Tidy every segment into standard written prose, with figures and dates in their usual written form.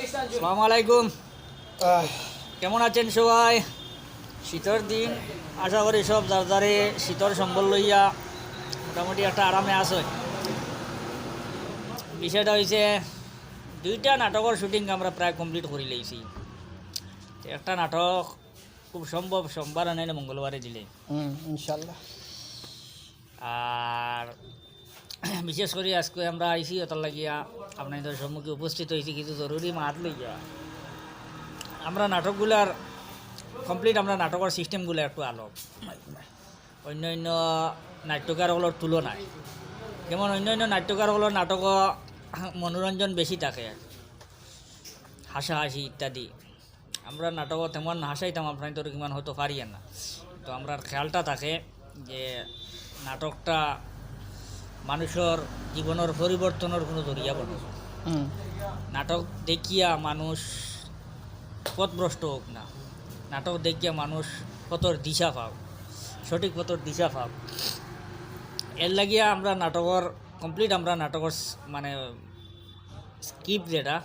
আসসালামু আলাইকুম। কেমন আছেন সবাই? শীতের দিন, আশা করি সব যার যারে শীতের সম্বল লইয়া মোটামুটি একটা আরামে আছে। বিষয়টা হয়েছে, দুইটা নাটকের শুটিং আমরা প্রায় কমপ্লিট করে লইছি। একটা নাটক খুব সম্ভব সোমবার নাইলে মঙ্গলবারে দিলে, ইনশাল্লাহ। আর বিশেষ করে আজকে আমরা আইসি ওটার লাগিয়া আপনাদের সম্মুখে উপস্থিত হয়েছি কিছু জরুরি মাত লইয়া। আমরা নাটকগুলার কমপ্লিট, আমরা নাটকের সিস্টেমগুলো একটু আলোক অন্য অন্য নাট্যকারগুলোর তুলনায়। যেমন অন্য অন্য নাট্যকারগুলোর নাটক মনোরঞ্জন বেশি থাকে, হাসাহাসি ইত্যাদি। আমরা নাটক তেমন হাসাইতাম, আপনার তো কিমান হয়তো পারিয়েন না। তো আমরা খেয়ালটা থাকে যে নাটকটা মানুষের জীবনের পরিবর্তনের কোনো জরিয়া বনে। নাটক দেখিয়া মানুষ পথভ্রষ্ট হোক না, নাটক দেখিয়া মানুষ পথর দিশা পাও, সঠিক পথর দিশা পাও। এর লাগিয়া আমরা নাটকের কমপ্লিট, আমরা নাটকের মানে স্ক্রিপ্ট যেটা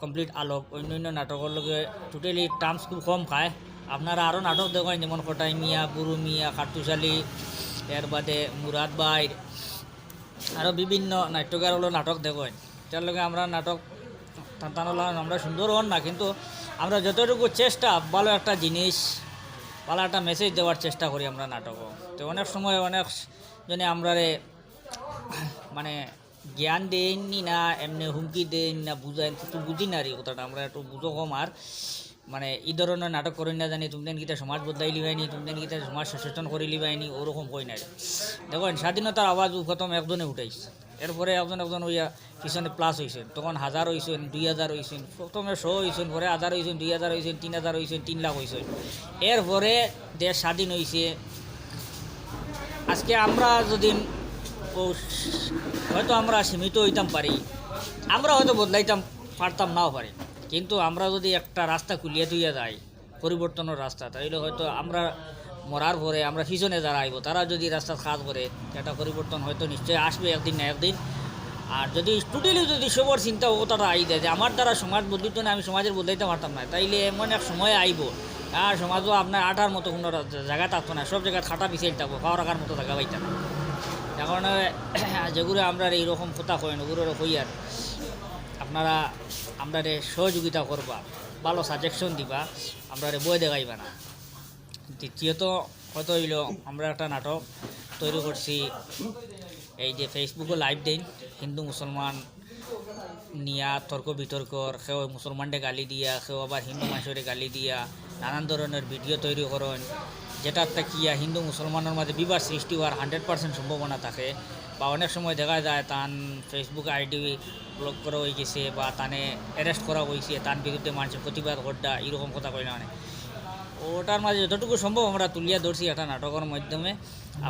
কমপ্লিট আলোক। অন্য অন্য নাটকের লগে টোটালি টার্মস খুব কম খায়। আপনারা আরও নাটক দেখেন, যেমন কটাই মিয়া, বুরু মিয়া, খাটুশালী, এর বাদে মুরাদ বাইর, আরও বিভিন্ন নাট্যকার হলো নাটক দেখেন। তার লগে আমরা নাটক টানটানো আমরা সুন্দর হন না, কিন্তু আমরা যতটুকু চেষ্টা ভালো একটা জিনিস, ভালো একটা মেসেজ দেওয়ার চেষ্টা করি আমরা নাটকও। তো অনেক সময় অনেক জনে আমরা মানে জ্ঞান দেননি না, এমনি হুমকি দেন না, বুঝায় একটু বুঝি না আর এই কথাটা আমরা একটু বুঝো কম। আর মানে এই ধরনের নাটক করি না জানি, তুমি গীতা সমাজ বদলাই লিবাইনি, তুমি গীতা সমাজ সচেতন করে লিবাইনি, ওরকম কই না। দেখেন স্বাধীনতার আওয়াজ প্রথম একজনে উঠাইছে, এরপরে একজন হইয়া পিছনে প্লাস হয়েছেন, তখন 1000 হয়েছেন, 2000 হয়েছেন, প্রথমে 100 হয়েছেন, পরে 1000 হয়েছেন, 2000 হয়েছেন, 3000 হয়েছেন, 3 লাখ হয়েছেন। এরপরে দেশ স্বাধীন হয়েছে। আজকে আমরা যদি হয়তো আমরা সীমিত হইতাম পারি, আমরা হয়তো বদলাইতাম পারতাম নাও পারি, কিন্তু আমরা যদি একটা রাস্তা খুলিয়ে তুইয়া যাই, পরিবর্তনের রাস্তা, তাইলে হয়তো আমরা মরার পরে আমরা পিছনে যারা আইব তারা যদি রাস্তা কাজ করে, একটা পরিবর্তন হয়তো নিশ্চয়ই আসবে একদিন না একদিন। আর যদি টোটালি যদি সবার চিন্তা ও কথাটা আই দেয় যে আমার দ্বারা সমাজ বদলিত না, আমি সমাজের বদলাইতে পারতাম না, তাইলে এমন এক সময় আইব আর সমাজও আপনার আটার মতো কোনো জায়গা থাকতো না, সব জায়গায় খাটা পিছিয়ে থাকবো, পাওয়া রাখার মতো জায়গা পাইতাম না। এখন যেগুলো আমরা এইরকম কথা কইন, ওগুলো কইয়ার আপনারা আমরা সহযোগিতা করবা, ভালো সাজেশন দিবা, আমরা বই দেখাইবা না। দ্বিতীয়ত হয়তো হইল আমরা একটা নাটক তৈরি করছি, এই যে ফেসবুকে লাইভ দিন, হিন্দু মুসলমান নিয়া তর্ক বিতর্কর, কেউ মুসলমানদের গালি দিয়া, কেউ আবার হিন্দু মানুষের গালি দিয়া নানান ধরনের ভিডিও তৈরি করেন, যেটার তাকিয়া হিন্দু মুসলমানের মাঝে বিবাদ সৃষ্টি হওয়ার 100% সম্ভাবনা থাকে। বা অনেক সময় দেখা যায় তান ফেসবুক আইডি ব্লক করা হয়ে গেছে, বা তানে অ্যারেস্ট করা হয়েছে, তার বিরুদ্ধে মানুষের প্রতিবাদ ঘটা, এরকম কথা কই না। মানে ওটার মাঝে যতটুকু সম্ভব আমরা তুলিয়া ধরছি একটা নাটকের মাধ্যমে।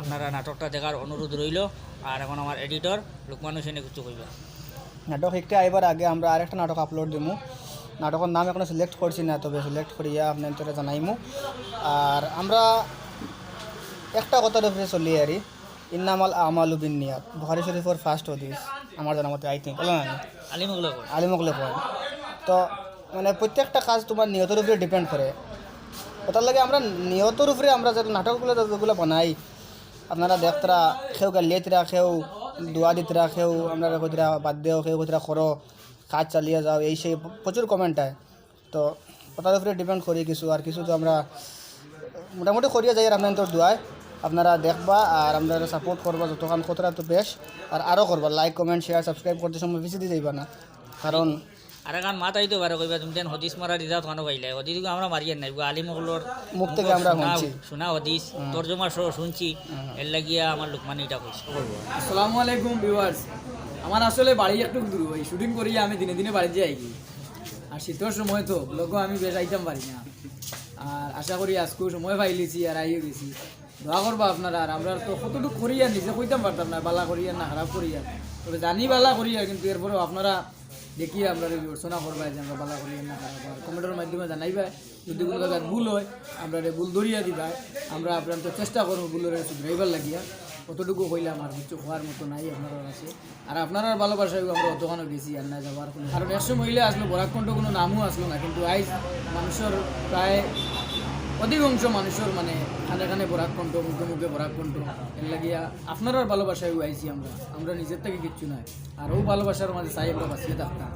আপনারা নাটকটা দেখার অনুরোধ রইল। আর এখন আমার এডিটর লোকমান হোসেনে কিছু কইবা। নাটক একটা আইবার আগে আমরা আরেকটা নাটক আপলোড দিমু। নাটকের নাম এখনো সিলেক্ট করছি না, তবে সিলেক্ট করিয়া আপনাদের জানাইমু। আর আমরা একটা কথার উপরে চলি আরি, ইন্নামাল আমালু বিন্নিয়াত, বুখারী শরীফের ফার্স্ট হাদিস আমার জানা মতে, আই থিঙ্ক আলিমগলে পয়েন্ট। তো মানে প্রত্যেকটা কাজ তোমার নিয়তের উপরে ডিপেন্ড করে। ওটার লাগে আমরা নিয়তের উপরে আমরা যে নাটকগুলো যেগুলো বানাই, আপনারা দেখতরা কেউ গালিয়েতরা, কেউ দোয়া দিতরা, কেউ আমরা কইতরা বাদ দেও, কেউ কইতরা করো, কাজ চালিয়ে যাও, এই সেই প্রচুর কমেন্ট হয়। তো ওটার উপরে ডিপেন্ড করি কিছু, আর কিছু তো আমরা মোটামুটি করিয়া যাই। আর আপনার দোয়ায় আপনারা দেখবা আর আপনারা সাপোর্ট করবা, যতক্ষণ কতটা তো বেশ। আর আরও করবা, লাইক কমেন্ট শেয়ার সাবস্ক্রাইব করতে সময় বেশি দিয়ে যাইবা না, কারণ আর এখন মাথাইতে পারে কইবা তুমি যেন হদিস মারা রিজাত খানো পাইলে, হদিস আমরা মারিয়ে নাই, আলিমগুলোর মুখ থেকে আমরা শুনছি, শোনা হদিস তর্জমা শুনছি, এর লাগিয়া আমার লোকমান এটা কইছে। আসসালামু আলাইকুম ভিউয়ার্স। আমার আসলে বাড়ি একটু দূর, ওই শুটিং করিয়া আমি দিনে দিনে বাড়িতে যাই। আর শীতের সময় তো লগও আমি বেশ আইতাম পারি না। আর আশা করি আজকেও সময় পাইলেছি আর আইয়ে গেছি। দোয়া করবা আপনারা। আর আমরা তো কতটুকু করিয়া নিজে কইতাম পারতাম না, বালা করিয়া না খারাপ করিয়া, তবে জানি বালা করিয়া, কিন্তু এরপরেও আপনারা দেখিয়ে আপনারা বিবেচনা করবা যে আমরা বালা করিয়া না খারাপ। আর কমেন্টের মাধ্যমে জানাইবা যদি কোনো জায়গায় ভুল হয়, আমরা ভুল ধরিয়া দিবা। আমরা আপনার তো চেষ্টা করবো ভুলের শুধরাইবার লাগিয়া। কতটুকু হইলাম আর কিছু হওয়ার মতো নাই আপনার কাছে। আর আপনার ভালোবাসায় আমরা অতখানো গেছি আর না যাবার কোনো কারণ একশো মহিলা আসলো বরাকণ্ঠ কোনো নামও আসলো না, কিন্তু আইজ মানুষের প্রায় অধিকাংশ মানুষের মানে খানে খানে বরাকণ্ঠ, মুখে মুখে বরাকণ্ঠ। এর লাগিয়া আপনার ভালোবাসায় আইছি আমরা, আমরা নিজের থেকে কিচ্ছু নাই। আর ও ভালোবাসার মাঝে চাই আমরা বাঁচিয়ে থাকতাম।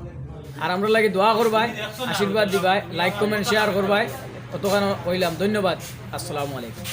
আর আমরা লাগে দোয়া করবাই, আশীর্বাদ দিবাই, লাইক কমেন্ট শেয়ার করবাই। কতখানো হইলাম, ধন্যবাদ, আসসালামু আলাইকুম।